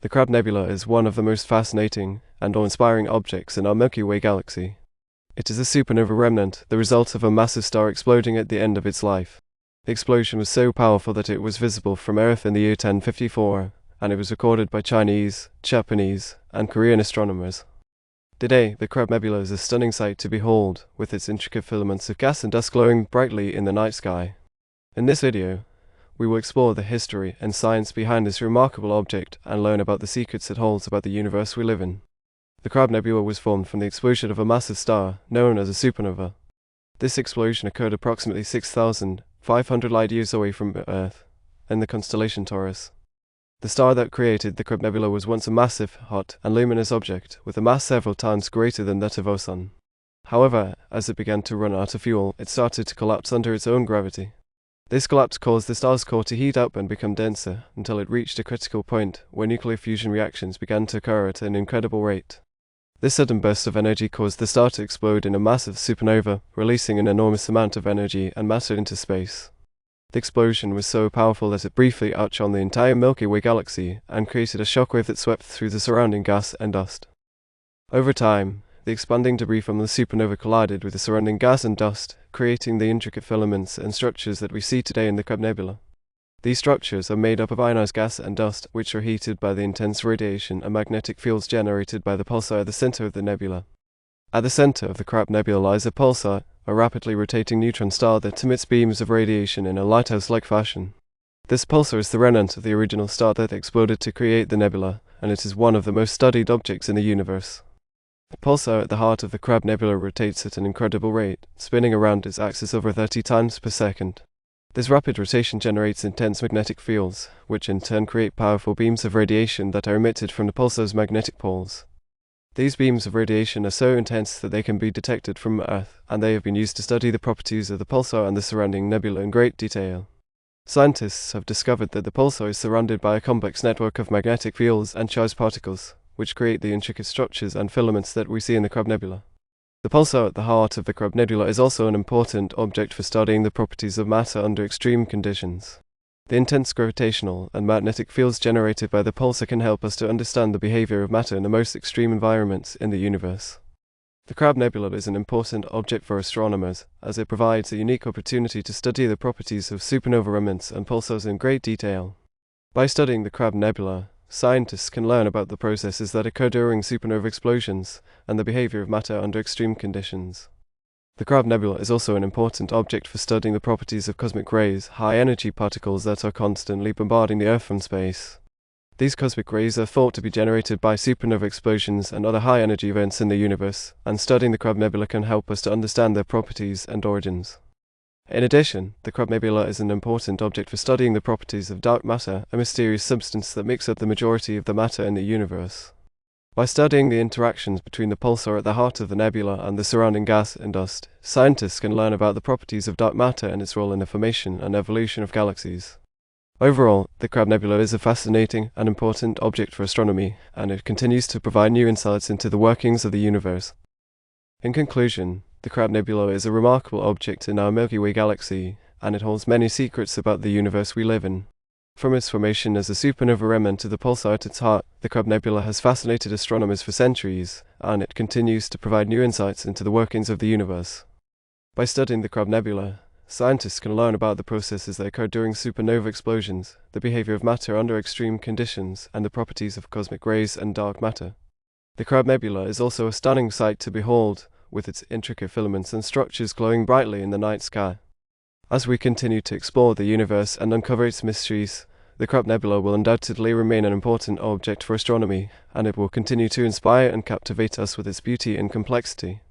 The Crab Nebula is one of the most fascinating and awe-inspiring objects in our Milky Way galaxy. It is a supernova remnant, the result of a massive star exploding at the end of its life. The explosion was so powerful that it was visible from Earth in the year 1054, and it was recorded by Chinese, Japanese, and Korean astronomers. Today, the Crab Nebula is a stunning sight to behold, with its intricate filaments of gas and dust glowing brightly in the night sky. In this video, we will explore the history and science behind this remarkable object and learn about the secrets it holds about the universe we live in. The Crab Nebula was formed from the explosion of a massive star known as a supernova. This explosion occurred approximately 6,500 light-years away from Earth, in the constellation Taurus. The star that created the Crab Nebula was once a massive, hot, and luminous object, with a mass several times greater than that of our Sun. However, as it began to run out of fuel, it started to collapse under its own gravity. This collapse caused the star's core to heat up and become denser, until it reached a critical point where nuclear fusion reactions began to occur at an incredible rate. This sudden burst of energy caused the star to explode in a massive supernova, releasing an enormous amount of energy and matter into space. The explosion was so powerful that it briefly outshone the entire Milky Way galaxy and created a shockwave that swept through the surrounding gas and dust. Over time, the expanding debris from the supernova collided with the surrounding gas and dust, creating the intricate filaments and structures that we see today in the Crab Nebula. These structures are made up of ionized gas and dust, which are heated by the intense radiation and magnetic fields generated by the pulsar at the center of the nebula. At the center of the Crab Nebula lies a pulsar, a rapidly rotating neutron star that emits beams of radiation in a lighthouse-like fashion. This pulsar is the remnant of the original star that exploded to create the nebula, and it is one of the most studied objects in the universe. The pulsar at the heart of the Crab Nebula rotates at an incredible rate, spinning around its axis over 30 times per second. This rapid rotation generates intense magnetic fields, which in turn create powerful beams of radiation that are emitted from the pulsar's magnetic poles. These beams of radiation are so intense that they can be detected from Earth, and they have been used to study the properties of the pulsar and the surrounding nebula in great detail. Scientists have discovered that the pulsar is surrounded by a complex network of magnetic fields and charged particles, which create the intricate structures and filaments that we see in the Crab Nebula. The pulsar at the heart of the Crab Nebula is also an important object for studying the properties of matter under extreme conditions. The intense gravitational and magnetic fields generated by the pulsar can help us to understand the behavior of matter in the most extreme environments in the universe. The Crab Nebula is an important object for astronomers, as it provides a unique opportunity to study the properties of supernova remnants and pulsars in great detail. By studying the Crab Nebula, scientists can learn about the processes that occur during supernova explosions and the behavior of matter under extreme conditions. The Crab Nebula is also an important object for studying the properties of cosmic rays, high-energy particles that are constantly bombarding the Earth from space. These cosmic rays are thought to be generated by supernova explosions and other high-energy events in the universe, and studying the Crab Nebula can help us to understand their properties and origins. In addition, the Crab Nebula is an important object for studying the properties of dark matter, a mysterious substance that makes up the majority of the matter in the universe. By studying the interactions between the pulsar at the heart of the nebula and the surrounding gas and dust, scientists can learn about the properties of dark matter and its role in the formation and evolution of galaxies. Overall, the Crab Nebula is a fascinating and important object for astronomy, and it continues to provide new insights into the workings of the universe. In conclusion, the Crab Nebula is a remarkable object in our Milky Way galaxy, and it holds many secrets about the universe we live in. From its formation as a supernova remnant to the pulsar at its heart, the Crab Nebula has fascinated astronomers for centuries, and it continues to provide new insights into the workings of the universe. By studying the Crab Nebula, scientists can learn about the processes that occur during supernova explosions, the behavior of matter under extreme conditions, and the properties of cosmic rays and dark matter. The Crab Nebula is also a stunning sight to behold, with its intricate filaments and structures glowing brightly in the night sky. As we continue to explore the universe and uncover its mysteries, the Crab Nebula will undoubtedly remain an important object for astronomy, and it will continue to inspire and captivate us with its beauty and complexity.